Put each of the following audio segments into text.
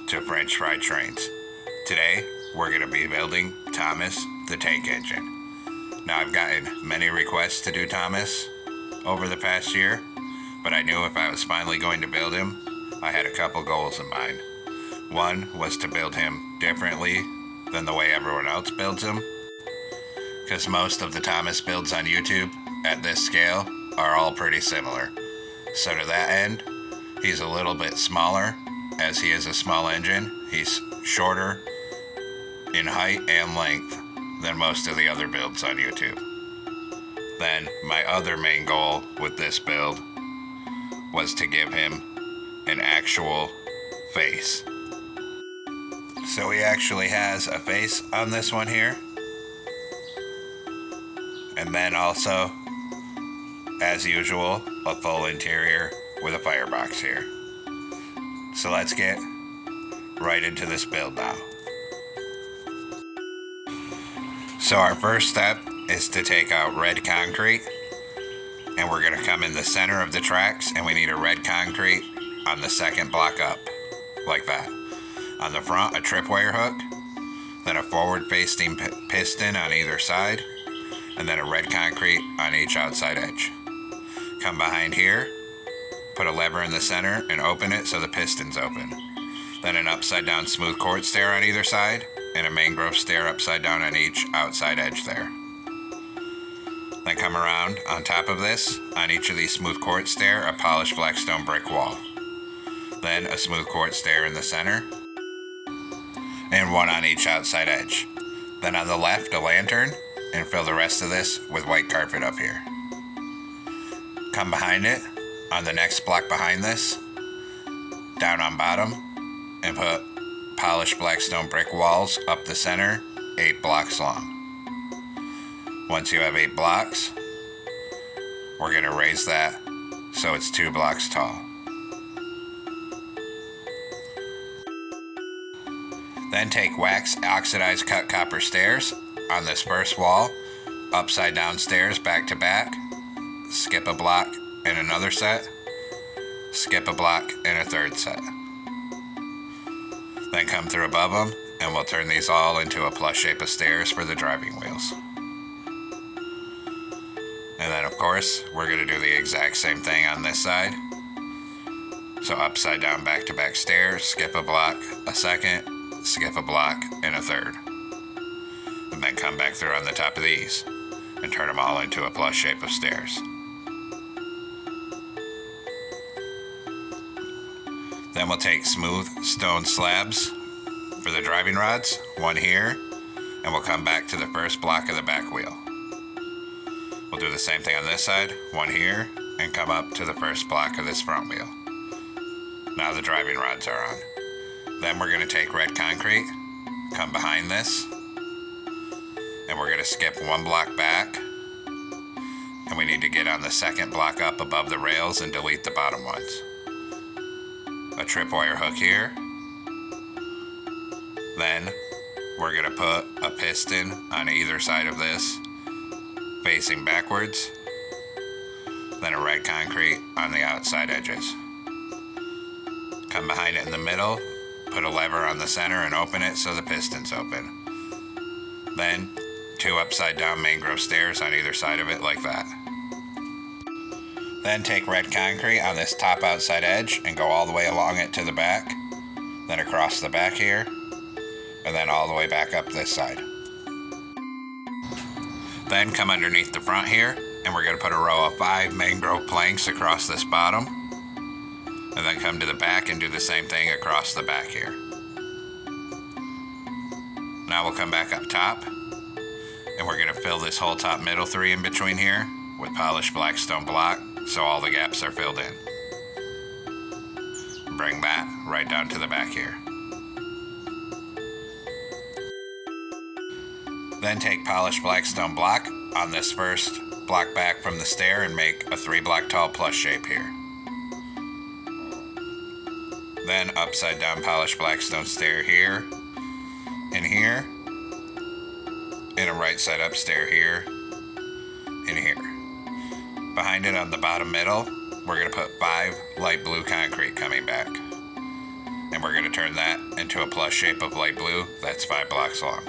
to French fry trains. Today, we're going to be building Thomas the tank engine. Now, I've gotten many requests to do Thomas over the past year, but I knew if I was finally going to build him, I had a couple goals in mind. One was to build him differently than the way everyone else builds him, because most of the Thomas builds on YouTube at this scale are all pretty similar. So to that end, he's a little bit smaller, as he is a small engine. He's shorter in height and length than most of the other builds on YouTube. Then my other main goal with this build was to give him an actual face. So he actually has a face on this one here. And then also, as usual, a full interior with a firebox here. So let's get right into this build now. So our first step is to take out red concrete, and we're going to come in the center of the tracks, and we need a red concrete on the second block up, like that. On the front, a tripwire hook, then a forward-facing piston on either side, and then a red concrete on each outside edge. Come behind here, put a lever in the center and open it so the piston's open. Then an upside down smooth quartz stair on either side, and a mangrove stair upside down on each outside edge there. Then come around on top of this, on each of these smooth quartz stair, a polished blackstone brick wall. Then a smooth quartz stair in the center, and one on each outside edge. Then on the left, a lantern, and fill the rest of this with white carpet up here. Come behind it, on the next block behind this, down on bottom, and put polished blackstone brick walls up the center, 8 blocks long. Once you have 8 blocks, we're going to raise that so it's 2 blocks tall. Then take wax oxidized cut copper stairs on this first wall, upside down stairs back to back, skip a block and another set, skip a block and a third set. Then come through above them, and we'll turn these all into a plus shape of stairs for the driving wheels. And then of course, we're going to do the exact same thing on this side. So upside down back to back stairs, skip a block, a second, skip a block, and a third. And then come back through on the top of these and turn them all into a plus shape of stairs. Then we'll take smooth stone slabs for the driving rods, one here, and we'll come back to the first block of the back wheel. We'll do the same thing on this side, one here, and come up to the first block of this front wheel. Now the driving rods are on. Then we're going to take red concrete, come behind this, and we're going to skip 1 block back, and we need to get on the second block up above the rails and delete the bottom ones. A tripwire hook here. Then we're going to put a piston on either side of this, facing backwards. Then a red concrete on the outside edges. Come behind it in the middle, put a lever on the center and open it so the piston's open. Then 2 upside down mangrove stairs on either side of it like that. Then take red concrete on this top outside edge and go all the way along it to the back, then across the back here, and then all the way back up this side. Then come underneath the front here, and we're going to put a row of 5 mangrove planks across this bottom, and then come to the back and do the same thing across the back here. Now we'll come back up top, and we're going to fill this whole top middle 3 in between here with polished blackstone block, so all the gaps are filled in. Bring that right down to the back here. Then take polished blackstone block on this first block back from the stair and make a 3 block tall plus shape here. Then upside down polished blackstone stair here, and here, and a right side up stair here, and here. Behind it on the bottom middle, we're going to put 5 light blue concrete coming back. and we're going to turn that into a plus shape of light blue that's 5 blocks long.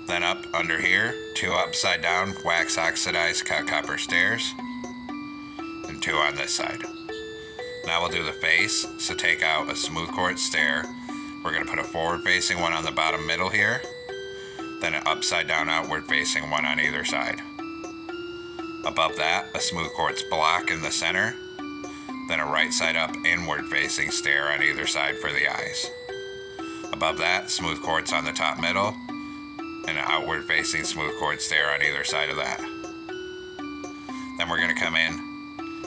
Then up under here, 2 upside down wax oxidized cut copper stairs, and 2 on this side. Now we'll do the face, so take out a smooth quartz stair. We're going to put a forward facing one on the bottom middle here, then an upside down outward facing one on either side. Above that, a smooth quartz block in the center, then a right side up inward facing stair on either side for the eyes. Above that, smooth quartz on the top middle, and an outward facing smooth quartz stair on either side of that. Then we're going to come in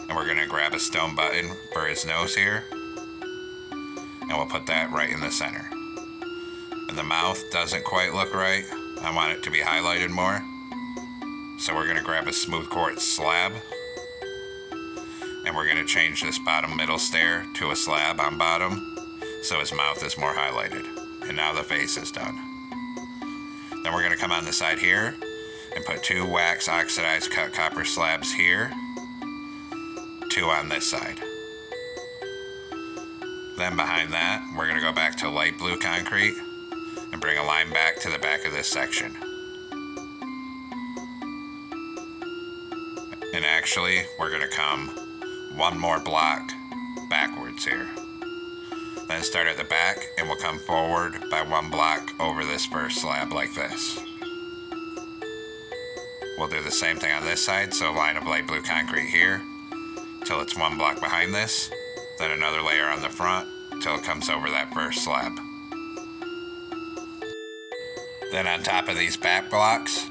and we're going to grab a stone button for his nose here, and we'll put that right in the center. And the mouth doesn't quite look right. I want it to be highlighted more. So we're going to grab a smooth quartz slab, and we're going to change this bottom middle stair to a slab on bottom so his mouth is more highlighted. And now the face is done. Then we're going to come on the side here and put 2 wax oxidized cut copper slabs here, 2 on this side. Then behind that, we're going to go back to light blue concrete and bring a line back to the back of this section. And actually, we're going to come 1 more block backwards here. Then start at the back and we'll come forward by 1 block over this first slab like this. We'll do the same thing on this side, so a line of light blue concrete here till it's 1 block behind this, then another layer on the front till it comes over that first slab. Then on top of these back blocks,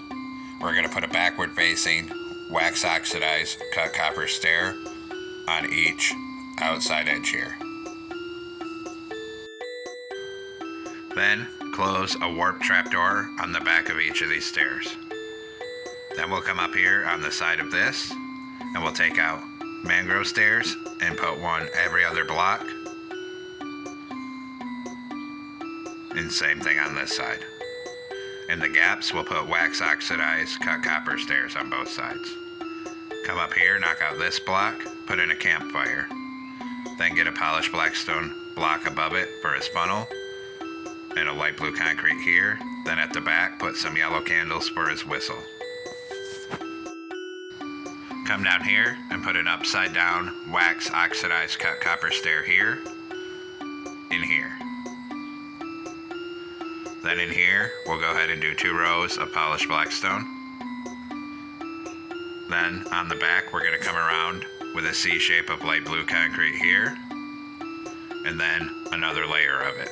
we're going to put a backward facing wax oxidized cut copper stair on each outside edge here. Then close a warp trapdoor on the back of each of these stairs. Then we'll come up here on the side of this and we'll take out mangrove stairs and put 1 every other block. And same thing on this side. In the gaps, we'll put wax oxidized cut copper stairs on both sides. Come up here, knock out this block, put in a campfire. Then get a polished black stone block above it for his funnel, and a light blue concrete here. Then at the back, put some yellow candles for his whistle. Come down here and put an upside down wax oxidized cut copper stair here, in here. Then in here, we'll go ahead and do 2 rows of polished black stone. Then on the back, we're going to come around with a C shape of light blue concrete here, and then another layer of it.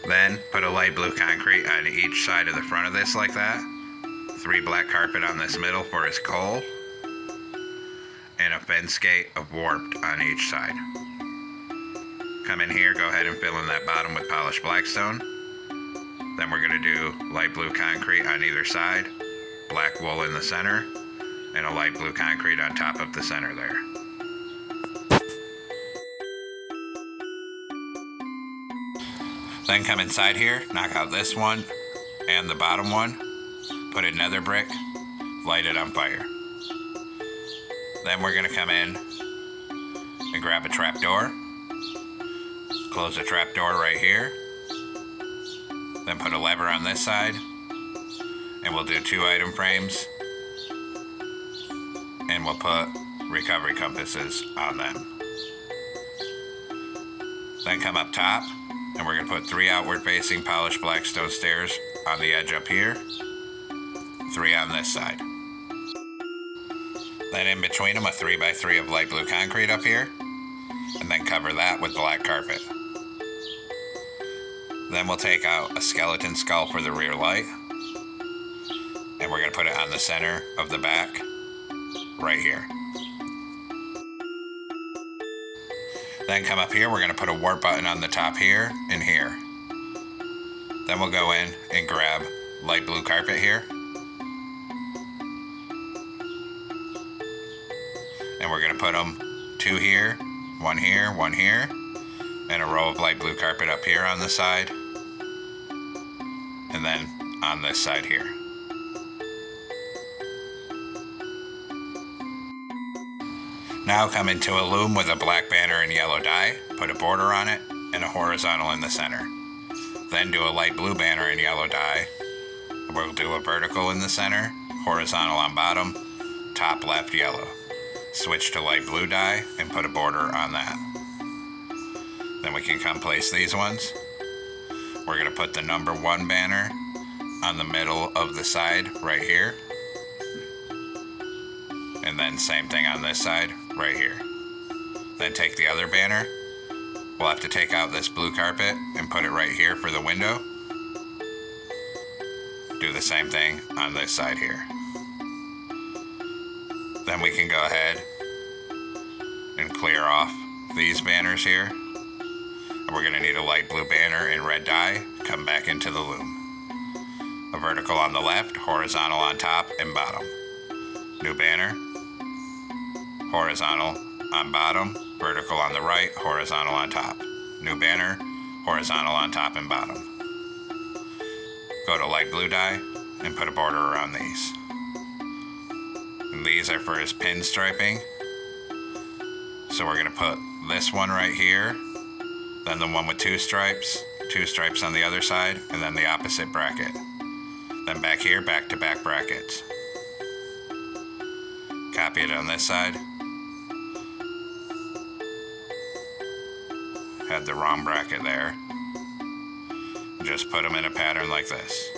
Then put a light blue concrete on each side of the front of this like that. 3 black carpet on this middle for his coal, and a fence gate of warped on each side. Come in here, go ahead and fill in that bottom with polished blackstone. Then we're going to do light blue concrete on either side, black wool in the center, and a light blue concrete on top of the center there. Then come inside here, knock out this one and the bottom one, put a nether brick, light it on fire. Then we're going to come in and grab a trap door, close the trap door right here, then put a lever on this side, and we'll do 2 item frames, and we'll put recovery compasses on them. Then come up top, and we're going to put 3 outward facing polished black stone stairs on the edge up here, 3 on this side. Then in between them, a 3x3 of light blue concrete up here, and then cover that with black carpet. Then we'll take out a skeleton skull for the rear light, and we're going to put it on the center of the back, right here. Then come up here, we're going to put a warp button on the top here and here. Then we'll go in and grab light blue carpet here. And we're going to put them 2 here, 1 here, 1 here, and a row of light blue carpet up here on the side, and then on this side here. Now come into a loom with a black banner and yellow dye, put a border on it, and a horizontal in the center. Then do a light blue banner and yellow dye. We'll do a vertical in the center, horizontal on bottom, top left yellow. Switch to light blue dye and put a border on that. Then we can come place these ones. We're going to put the number 1 banner on the middle of the side right here. And then same thing on this side right here. Then take the other banner. We'll have to take out this blue carpet and put it right here for the window. Do the same thing on this side here. Then we can go ahead and clear off these banners here. And we're going to need a light blue banner and red dye. Come back into the loom. A vertical on the left, horizontal on top and bottom. New banner. Horizontal on bottom, vertical on the right, horizontal on top. New banner, horizontal on top and bottom. Go to light blue dye and put a border around these. And these are for his pinstriping. So we're going to put this one right here, then the one with 2 stripes on the other side, and then the opposite bracket. Then back here, back-to-back brackets. Copy it on this side. Had the wrong bracket there. Just put them in a pattern like this.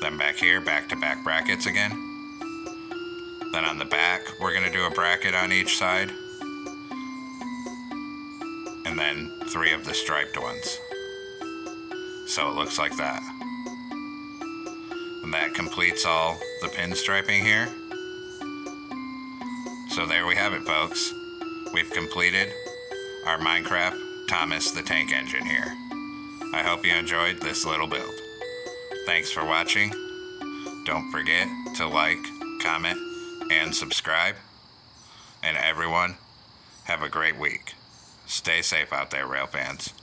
Then back here, back-to-back brackets again. Then on the back, we're going to do a bracket on each side. And then 3 of the striped ones. So it looks like that. And that completes all the pinstriping here. So there we have it, folks. We've completed our Minecraft Thomas the Tank Engine here. I hope you enjoyed this little build. Thanks for watching. Don't forget to like, comment, and subscribe. And everyone, have a great week. Stay safe out there, rail fans.